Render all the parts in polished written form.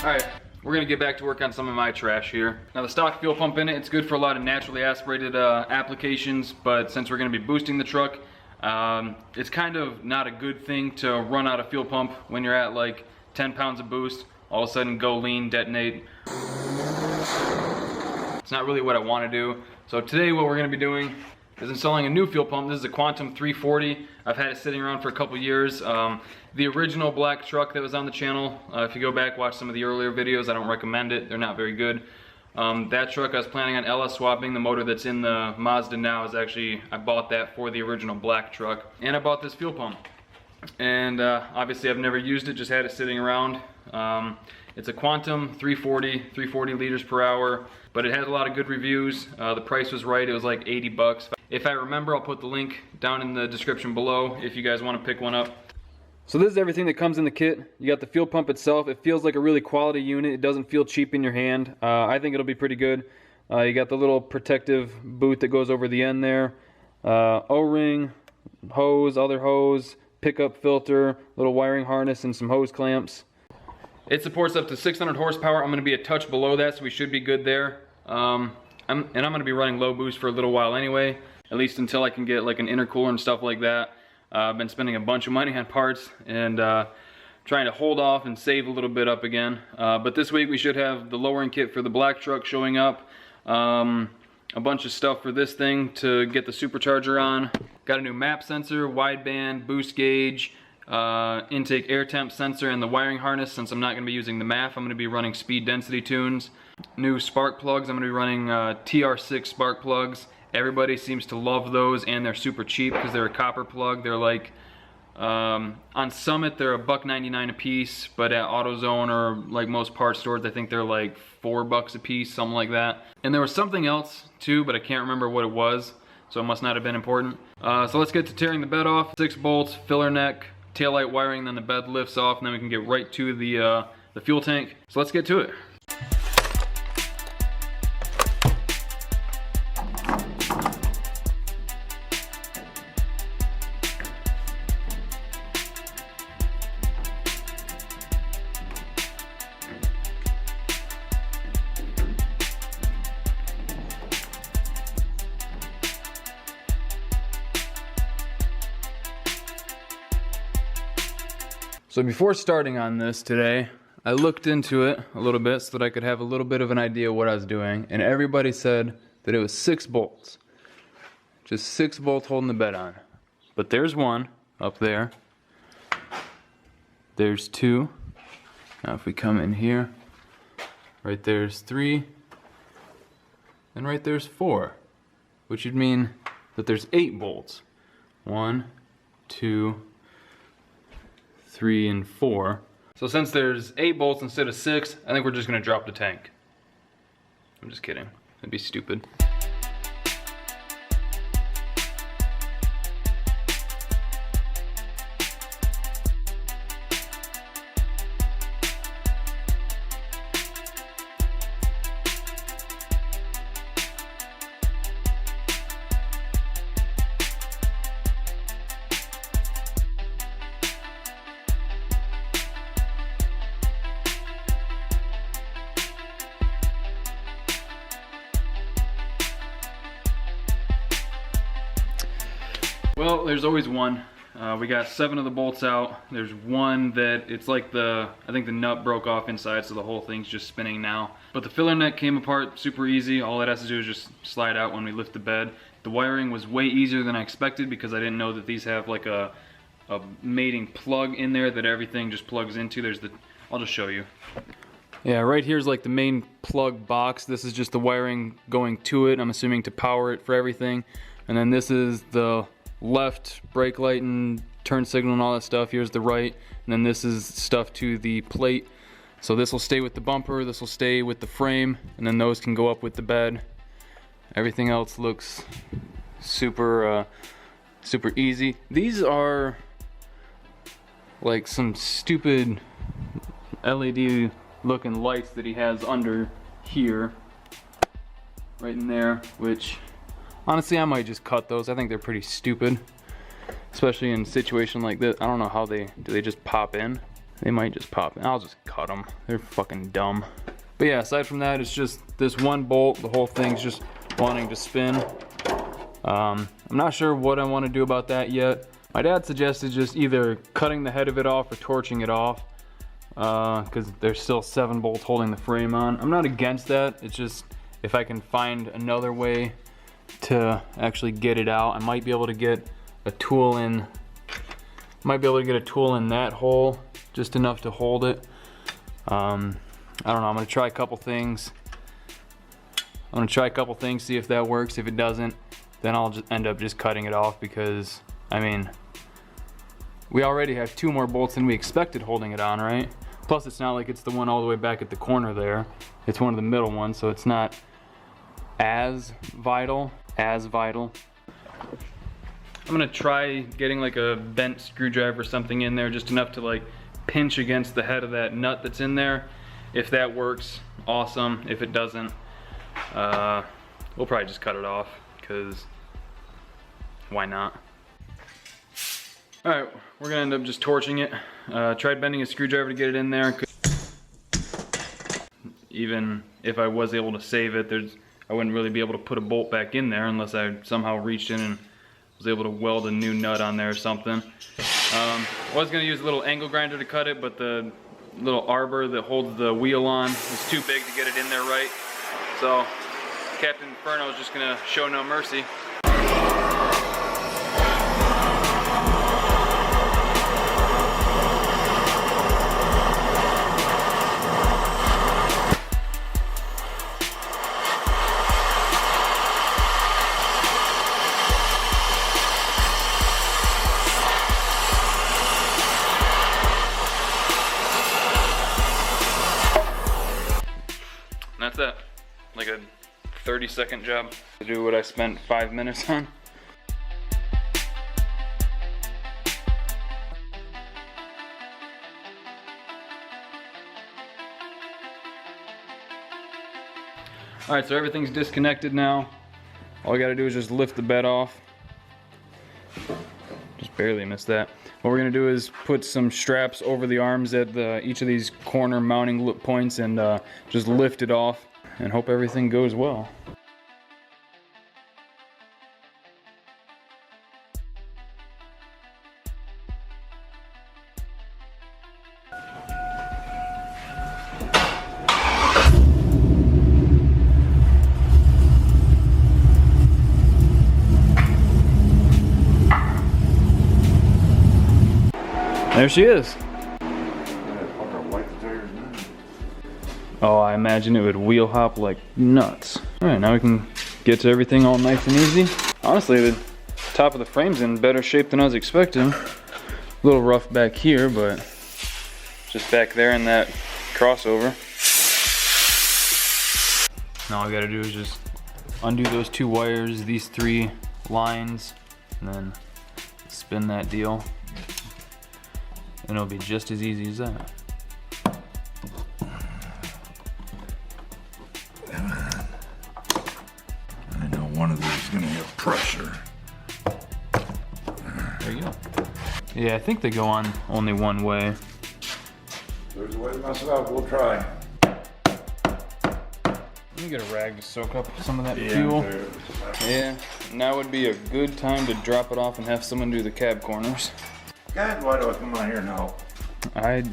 Alright, we're gonna get back to work on some of my trash here. Now the stock fuel pump in it, it's good for a lot of naturally aspirated applications, but since we're gonna be boosting the truck, it's kind of not a good thing to run out of fuel pump when you're at like 10 pounds of boost, all of a sudden go lean, detonate. It's not really what I wanna do. So today what we're gonna be doing is installing a new fuel pump. This is a Quantum 340. I've had it sitting around for a couple years. The original black truck that was on the channel, if you go back, watch some of the earlier videos, I don't recommend it. They're not very good. That truck I was planning on LS swapping. The motor that's in the Mazda now is actually, I bought that for the original black truck. And I bought this fuel pump. And obviously I've never used it, just had it sitting around. It's a Quantum 340 liters per hour, but it has a lot of good reviews. The price was right, it was like 80 bucks. If I remember, I'll put the link down in the description below if you guys want to pick one up. So this is everything that comes in the kit. You got the fuel pump itself. It feels like a really quality unit. It doesn't feel cheap in your hand. I think it'll be pretty good. You got the little protective boot that goes over the end there. O-ring, hose, other hose, pickup filter, little wiring harness, and some hose clamps. It supports up to 600 horsepower. I'm going to be a touch below that, so we should be good there. I'm going to be running low boost for a little while anyway, at least until I can get like an intercooler and stuff like that. I've been spending a bunch of money on parts and trying to hold off and save a little bit up again. But this week we should have the lowering kit for the black truck showing up. A bunch of stuff for this thing to get the supercharger on. Got a new map sensor, wideband, boost gauge, intake air temp sensor, and the wiring harness. Since I'm not going to be using the MAF, I'm going to be running speed density tunes. New spark plugs. I'm going to be running TR6 spark plugs. Everybody seems to love those, and they're super cheap because they're a copper plug. They're like on Summit they're $1.99 a piece, but at AutoZone or like most parts stores I think they're like $4 a piece, something like that. And there was something else too, but I can't remember what it was, so it must not have been important. So let's get to tearing the bed off. 6 bolts, filler neck, taillight wiring, then the bed lifts off, and then we can get right to the fuel tank. So let's get to it. So before starting on this today, I looked into it a little bit so that I could have a little bit of an idea what I was doing, and everybody said that it was 6 bolts. Just 6 bolts holding the bed on. But there's one up there. There's 2. Now if we come in here, right there's 3, and right there's 4, which would mean that there's 8 bolts. 1, 2, 3, and 4. So since there's 8 bolts instead of 6, I think we're just gonna drop the tank. I'm just kidding. That'd be stupid. Well, there's always one. We got 7 of the bolts out. There's one that it's like I think the nut broke off inside, so the whole thing's just spinning now. But the filler neck came apart super easy. All it has to do is just slide out when we lift the bed. The wiring was way easier than I expected because I didn't know that these have like a mating plug in there that everything just plugs into. I'll just show you. Yeah, right here's like the main plug box. This is just the wiring going to it, I'm assuming to power it for everything. And then this is the left brake light and turn signal and all that stuff. Here's the right, and then this is stuff to the plate. So this will stay with the bumper, this will stay with the frame, and then those can go up with the bed. Everything else looks super super easy. These are like some stupid LED looking lights that he has under here, right in there, which honestly I might just cut those. I think they're pretty stupid, especially in a situation like this. I don't know how do they just pop in? They might just pop. I'll just cut them. They're fucking dumb. But yeah, aside from that, it's just this one bolt. The whole thing's just wanting to spin. I'm not sure what I want to do about that yet. My dad suggested just either cutting the head of it off or torching it off, because there's still 7 bolts holding the frame on. I'm not against that. It's just if I can find another way to actually get it out, I might be able to get a tool in. Might be able to get a tool in that hole, just enough to hold it. I don't know. I'm gonna try a couple things. See if that works. If it doesn't, then I'll just end up just cutting it off, because I mean, we already have 2 more bolts than we expected holding it on, right? Plus, it's not like it's the one all the way back at the corner there. It's one of the middle ones, so it's not as vital. I'm gonna try getting like a bent screwdriver or something in there, just enough to like pinch against the head of that nut that's in there. If that works, awesome. If it doesn't, we'll probably just cut it off, because why not? All right, we're gonna end up just torching it. Tried bending a screwdriver to get it in there. Even if I was able to save it, I wouldn't really be able to put a bolt back in there unless I somehow reached in and was able to weld a new nut on there or something. I was gonna use a little angle grinder to cut it, but the little arbor that holds the wheel on was too big to get it in there right. So Captain Inferno is just gonna show no mercy. And that's it. Like a 30-second job to do what I spent 5 minutes on. Alright, so everything's disconnected now. All I gotta do is just lift the bed off. Just barely missed that. What we're gonna do is put some straps over the arms at each of these corner mounting points and just lift it off and hope everything goes well. There she is. Oh, I imagine it would wheel hop like nuts. All right, now we can get to everything all nice and easy. Honestly, the top of the frame's in better shape than I was expecting. A little rough back here, but just back there in that crossover. Now all I gotta do is just undo those 2 wires, these 3 lines, and then spin that deal. And it'll be just as easy as that. I know one of these is gonna have pressure. There you go. Yeah, I think they go on only one way. If there's a way to mess it up, we'll try. Let me get a rag to soak up some of that fuel. Yeah, now would be a good time to drop it off and have someone do the cab corners. God, why do I come out here now? I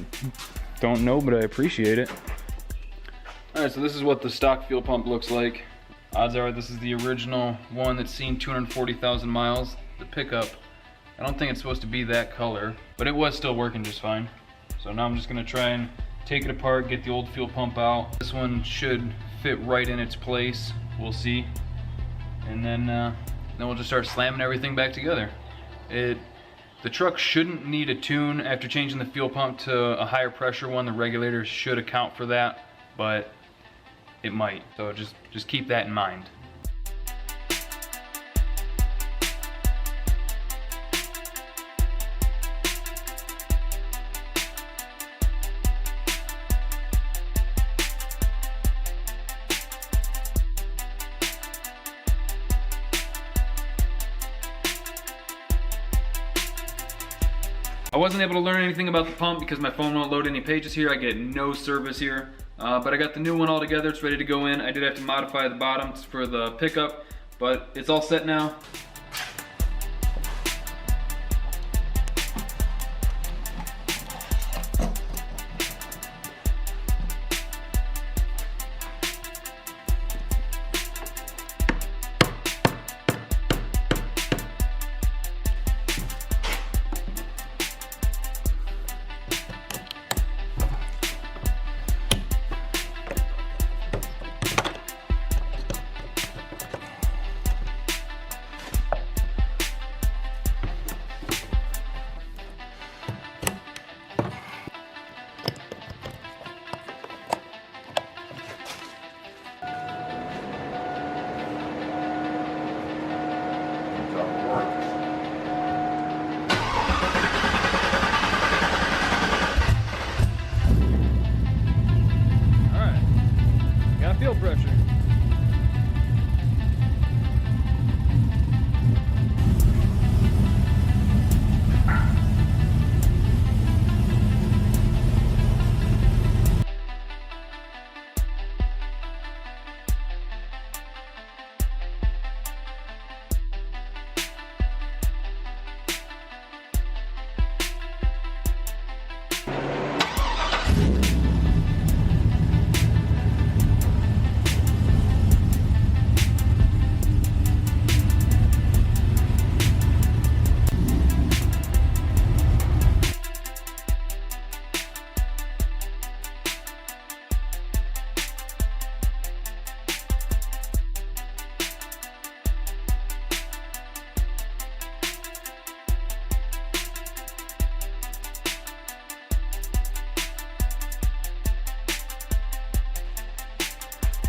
don't know, but I appreciate it. Alright, so this is what the stock fuel pump looks like. Odds are this is the original one that's seen 240,000 miles. The pickup, I don't think it's supposed to be that color, but it was still working just fine. So now I'm just gonna try and take it apart, get the old fuel pump out. This one should fit right in its place, we'll see. And then we'll just start slamming everything back together. The truck shouldn't need a tune after changing the fuel pump to a higher pressure one. The regulator should account for that, but it might. So just keep that in mind. I wasn't able to learn anything about the pump because my phone won't load any pages here. I get no service here. But I got the new one all together. It's ready to go in. I did have to modify the bottoms for the pickup, but it's all set now. Fuel pressure.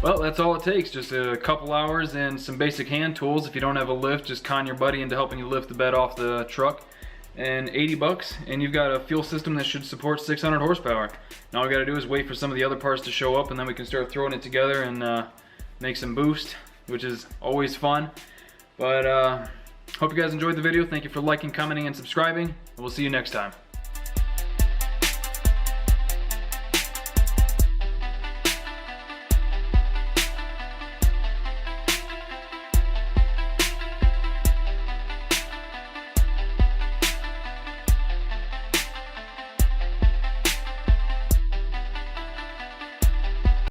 Well, that's all it takes, just a couple hours and some basic hand tools. If you don't have a lift, just con your buddy into helping you lift the bed off the truck. And 80 bucks, and you've got a fuel system that should support 600 horsepower. Now all we gotta do is wait for some of the other parts to show up, and then we can start throwing it together and make some boost, which is always fun. But hope you guys enjoyed the video. Thank you for liking, commenting, and subscribing, and we'll see you next time.